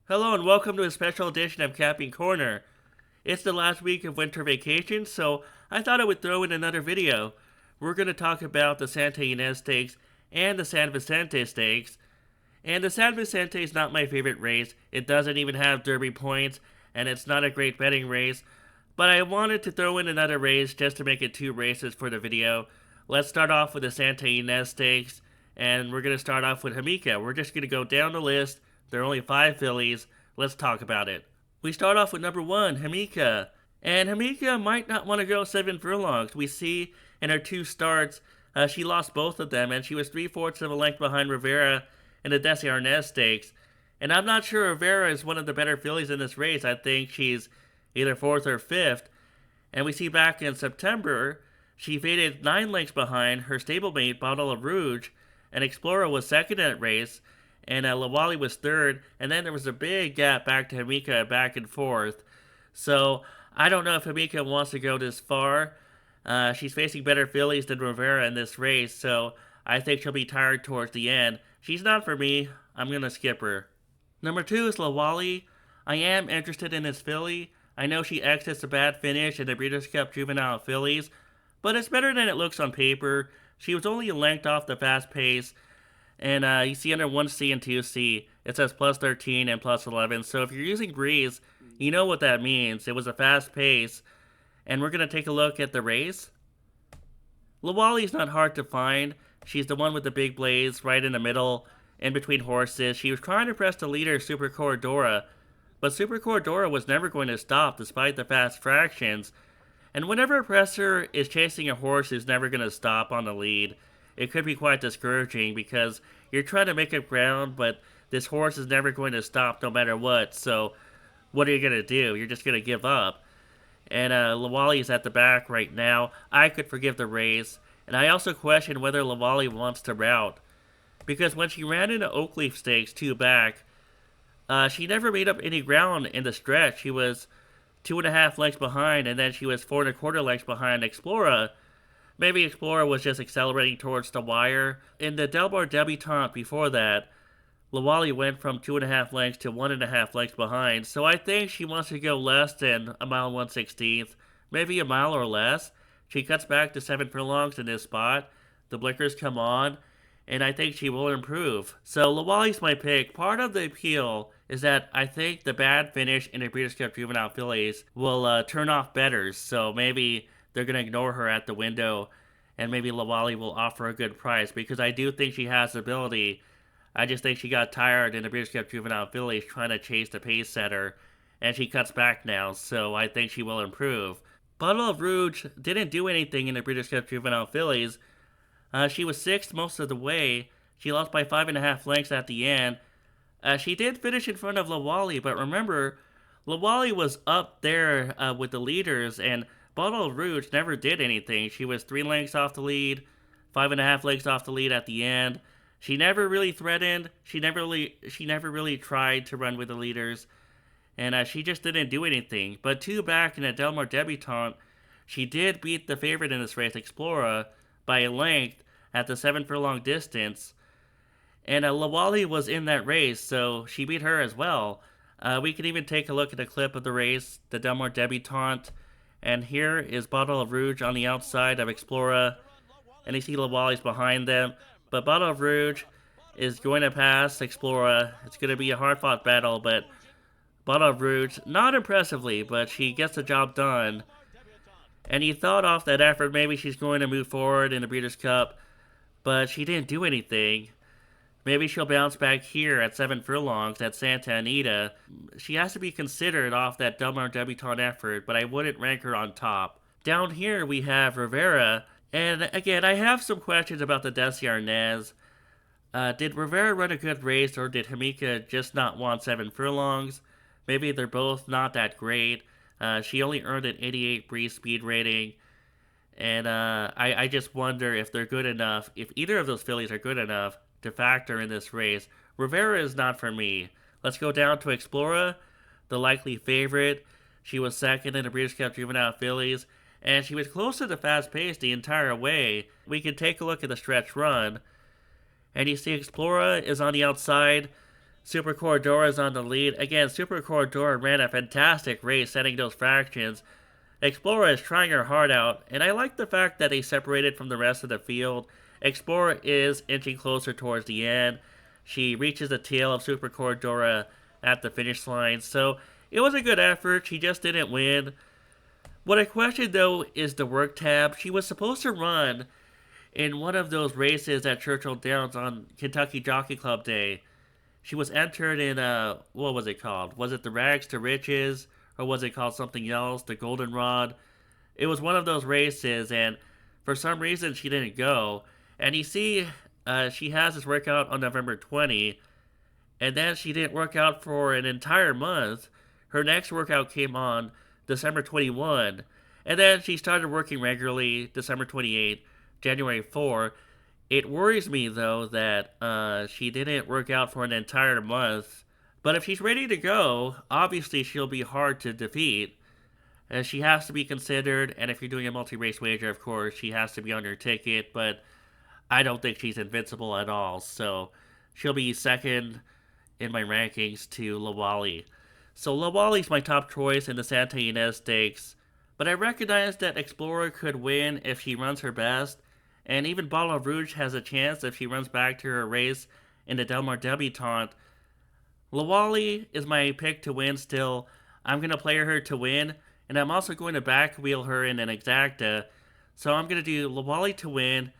Hello and welcome to a special edition of Capping Corner. It's the last week of winter vacation, so I thought I would throw in another video. We're going to talk about the Santa Ynez Stakes and the San Vicente Stakes. And the San Vicente is not my favorite race. It doesn't even have Derby points, and it's not a great betting race. But I wanted to throw in another race just to make it two races for the video. Let's start off with the Santa Ynez Stakes, and we're going to start off with Jamaica. We're just going to go down the list. There are only 5 fillies. Let's talk about it. We start off with number 1, Jamaica. And Jamaica might not want to go 7 furlongs. We see in her 2 starts, she lost both of them, and she was 3/4 of a length behind Rivera in the Ynez Stakes. And I'm not sure Rivera is one of the better fillies in this race. I think she's either 4th or 5th. And we see back in September, she faded 9 lengths behind her stablemate, Bottle of Rouge, and Explorer was second in that race, and Lawali was third, and then there was a big gap back to Jamaica, back and forth. So I don't know if Jamaica wants to go this far. She's facing better fillies than Rivera in this race, so I think she'll be tired towards the end. She's not for me. I'm going to skip her. Number 2 is Lawali. I am interested in this filly. I know she exits a bad finish in the Breeders' Cup Juvenile Fillies, but it's better than it looks on paper. She was only a length off the fast pace, and you see under 1C and 2C, it says plus 13 and plus 11. So if you're using Breeze, you know what that means. It was a fast pace, and we're going to take a look at the race. Lawali's not hard to find. She's the one with the big blades right in the middle, in between horses. She was trying to press the leader, Super Corridora, but Super Corridora was never going to stop despite the fast fractions. And whenever a presser is chasing a horse who's never going to stop on the lead, it could be quite discouraging because you're trying to make up ground, but this horse is never going to stop no matter what. So what are you going to do? You're just going to give up. And Lawali's at the back right now. I could forgive the race. And I also question whether Lawali wants to rout. Because when she ran into Oakleaf Stakes 2 back, she never made up any ground in the stretch. She was 2.5 lengths behind, and then she was 4.25 lengths behind Explorer. Maybe Explorer was just accelerating towards the wire. In the Delmar Debutante before that, Lawali went from 2.5 lengths to 1.5 lengths behind, so I think she wants to go less than a mile 1/16th, maybe a mile or less. She cuts back to 7 furlongs in this spot. The blinkers come on, and I think she will improve. So Lawali's my pick. Part of the appeal is that I think the bad finish in the Breeders' Cup Juvenile Fillies will turn off bettors, so maybe they're going to ignore her at the window, and maybe Lawali will offer a good price, because I do think she has ability. I just think she got tired in the Breeders' Cup Juvenile Fillies trying to chase the pace setter, and she cuts back now, so I think she will improve. Bottle of Rouge didn't do anything in the Breeders' Cup Juvenile Fillies. She was 6th most of the way. She lost by 5.5 lengths at the end. She did finish in front of Lawali, but remember, Lawali was up there with the leaders, and Bottle of Rouge never did anything. She was 3 lengths off the lead, 5.5 lengths off the lead at the end. She never really threatened. She never really tried to run with the leaders, and she just didn't do anything. But 2 back in the Delmar Debutante, she did beat the favorite in this race, Explorer, by a length at the 7 furlong distance. And Lawali was in that race, so she beat her as well. We can even take a look at a clip of the race, the Delmar Debutante. And here is Bottle of Rouge on the outside of Explorer. And you see Lawali's behind them. But Bottle of Rouge is going to pass Explorer. It's going to be a hard-fought battle, but Bottle of Rouge, not impressively, but she gets the job done. And you thought off that effort maybe she's going to move forward in the Breeders' Cup, but she didn't do anything. Maybe she'll bounce back here at 7 furlongs at Santa Anita. She has to be considered off that Delmar Debutante effort, but I wouldn't rank her on top. Down here we have Rivera, and again, I have some questions about the Ynez. Did Rivera run a good race, or did Jamaica just not want 7 furlongs? Maybe they're both not that great. She only earned an 88 Breeze speed rating, and I just wonder if they're good enough, if either of those fillies are good enough to factor in this race. Rivera is not for me. Let's go down to Explorer, the likely favorite. She was second in the Breeders' Cup Juvenile Fillies, and she was close to the fast pace the entire way. We can take a look at the stretch run, and you see Explorer is on the outside. Super Corridor is on the lead. Again, Super Corridor ran a fantastic race setting those fractions. Explorer is trying her heart out, and I like the fact that they separated from the rest of the field. Explorer is inching closer towards the end. She reaches the tail of Super Corridor at the finish line, so it was a good effort. She just didn't win. What I question though is the work tab. She was supposed to run in one of those races at Churchill Downs on Kentucky Jockey Club Day. She was entered in what was it called? Was it the Rags to Riches, or was it called something else? The Goldenrod. It was one of those races, and for some reason she didn't go. And you see, she has this workout on November 20, and then she didn't work out for an entire month. Her next workout came on December 21, and then she started working regularly December 28, January 4. It worries me though that she didn't work out for an entire month. But if she's ready to go, obviously she'll be hard to defeat. She has to be considered, and if you're doing a multi-race wager, of course, she has to be on your ticket. But I don't think she's invincible at all, so she'll be second in my rankings to Lawali. So Lawali's my top choice in the Santa Ynez Stakes, but I recognize that Explorer could win if she runs her best, and even Bottle of Rouge has a chance if she runs back to her race in the Del Mar Debutante. Lawali is my pick to win still. I'm going to play her to win, and I'm also going to back wheel her in an exacta. So I'm going to do Lawali to win,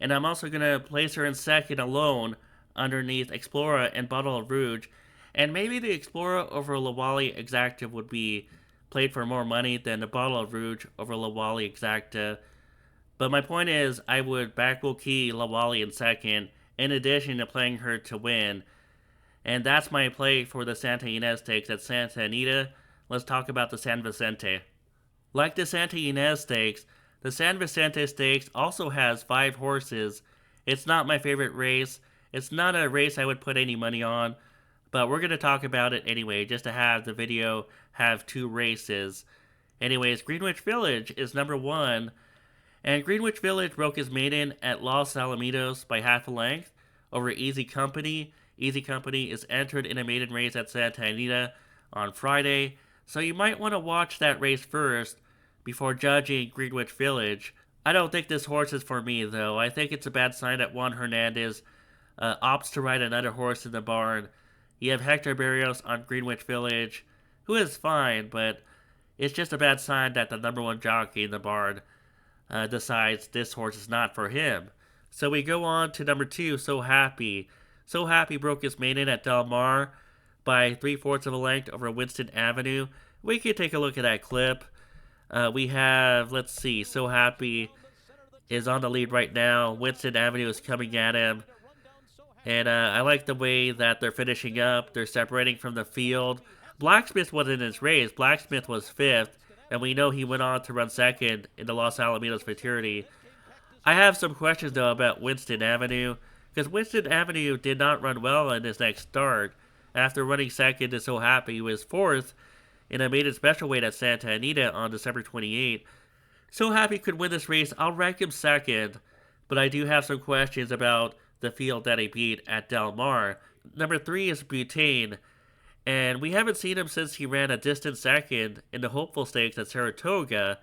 and I'm also going to place her in second alone underneath Explorer and Bottle of Rouge. And maybe the Explorer over Lawali exacta would be played for more money than the Bottle of Rouge over Lawali exacta. But my point is, I would back will key Lawali in second, in addition to playing her to win. And that's my play for the Santa Ynez Stakes at Santa Anita. Let's talk about the San Vicente. Like the Santa Ynez Stakes, the San Vicente Stakes also has 5 horses. It's not my favorite race. It's not a race I would put any money on, but we're going to talk about it anyway, just to have the video have 2 races. Anyways, Greenwich Village is number 1, and Greenwich Village broke his maiden at Los Alamitos by half a length over Easy Company. Easy Company is entered in a maiden race at Santa Anita on Friday, so you might want to watch that race first before judging Greenwich Village. I don't think this horse is for me, though. I think it's a bad sign that Juan Hernandez opts to ride another horse in the barn. You have Hector Barrios on Greenwich Village, who is fine, but it's just a bad sign that the number 1 jockey in the barn decides this horse is not for him. So we go on to number 2, So Happy. So Happy broke his maiden at Del Mar by 3/4 of a length over Winston Avenue. We can take a look at that clip. We have, let's see, So Happy is on the lead right now. Winston Avenue is coming at him. And I like the way that they're finishing up. They're separating from the field. Blacksmith wasn't in his race. Blacksmith was 5th. And we know he went on to run 2nd in the Los Alamitos Futurity. I have some questions, though, about Winston Avenue, because Winston Avenue did not run well in his next start. After running 2nd to So Happy, he was 4th in a maiden special weight at Santa Anita on December 28. So Happy could win this race. I'll rank him 2nd, but I do have some questions about the field that he beat at Del Mar. Number 3 is Butane, and we haven't seen him since he ran a distant 2nd in the Hopeful Stakes at Saratoga.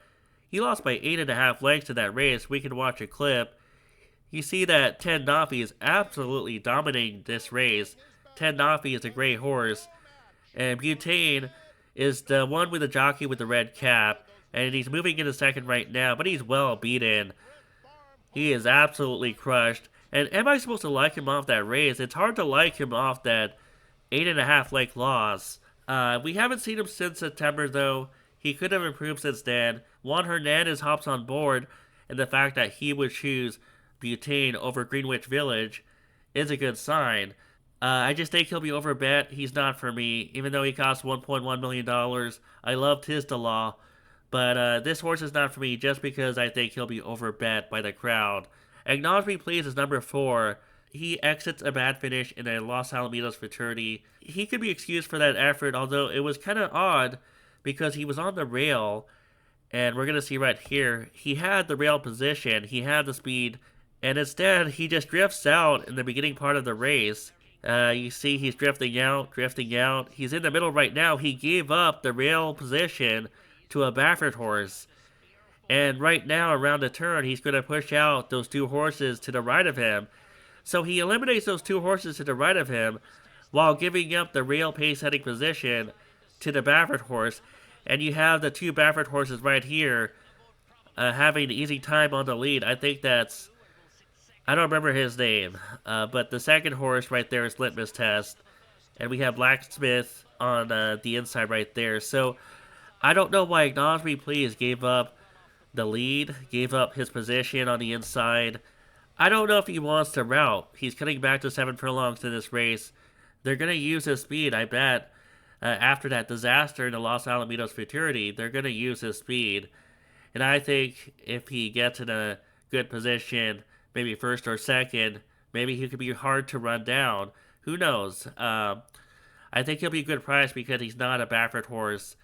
He lost by 8.5 lengths in that race. We can watch a clip. You see that Ted Nafi is absolutely dominating this race. Ted Nafi is a great horse, and Butane is the one with the jockey with the red cap, and he's moving into 2nd right now, but he's well beaten. He is absolutely crushed, and am I supposed to like him off that race? It's hard to like him off that 8.5 length loss. We haven't seen him since September, though. He could have improved since then. Juan Hernandez hops on board, and the fact that he would choose Butane over Greenwich Village is a good sign. I just think he'll be overbet. He's not for me, even though he cost $1.1 million. I loved his law, but this horse is not for me just because I think he'll be overbet by the crowd. Acknowledge Me Please is number 4. He exits a bad finish in a Los Alamitos Futurity. He could be excused for that effort, although it was kind of odd because he was on the rail, and we're going to see right here, he had the rail position, he had the speed, and instead he just drifts out in the beginning part of the race. You see he's drifting out, drifting out. He's in the middle right now. He gave up the rail position to a Baffert horse. And right now, around the turn, he's going to push out those two horses to the right of him. So he eliminates those two horses to the right of him while giving up the rail pace heading position to the Baffert horse. And you have the two Baffert horses right here having an easy time on the lead. I think that's, I don't remember his name, but the second horse right there is Litmus Test. And we have Blacksmith on the inside right there. So I don't know why Acknowledge Me Please gave up the lead, gave up his position on the inside. I don't know if he wants to route. He's cutting back to 7 furlongs in this race. They're going to use his speed, I bet. After that disaster in the Los Alamitos Futurity, they're going to use his speed. And I think if he gets in a good position, maybe first or second, maybe he could be hard to run down. Who knows? I think he'll be a good price because he's not a Baffert horse.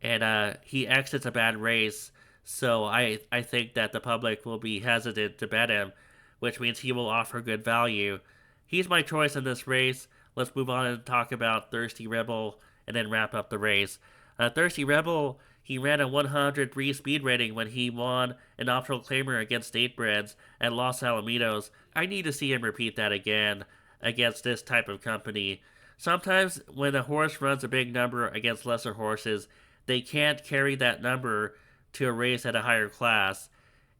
And he exits a bad race. So I think that the public will be hesitant to bet him, which means he will offer good value. He's my choice in this race. Let's move on and talk about Thirsty Rebel and then wrap up the race. Thirsty Rebel, he ran a 103 speed rating when he won an optional claimer against Statebreds at Los Alamitos. I need to see him repeat that again against this type of company. Sometimes when a horse runs a big number against lesser horses, they can't carry that number to a race at a higher class.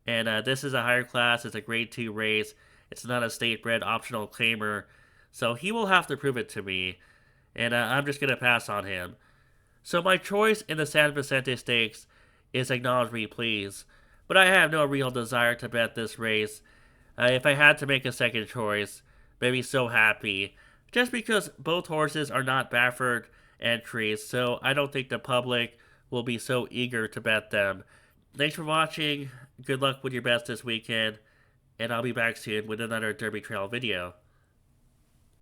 And this is a higher class. It's a grade 2 race. It's not a state-bred optional claimer. So he will have to prove it to me. And I'm just going to pass on him. So my choice in the San Vicente Stakes is Acknowledge Me Please. But I have no real desire to bet this race. If I had to make a second choice, maybe So Happy. Just because both horses are not Baffert entries, so I don't think the public will be so eager to bet them. Thanks for watching. Good luck with your bets this weekend, and I'll be back soon with another Derby Trail video.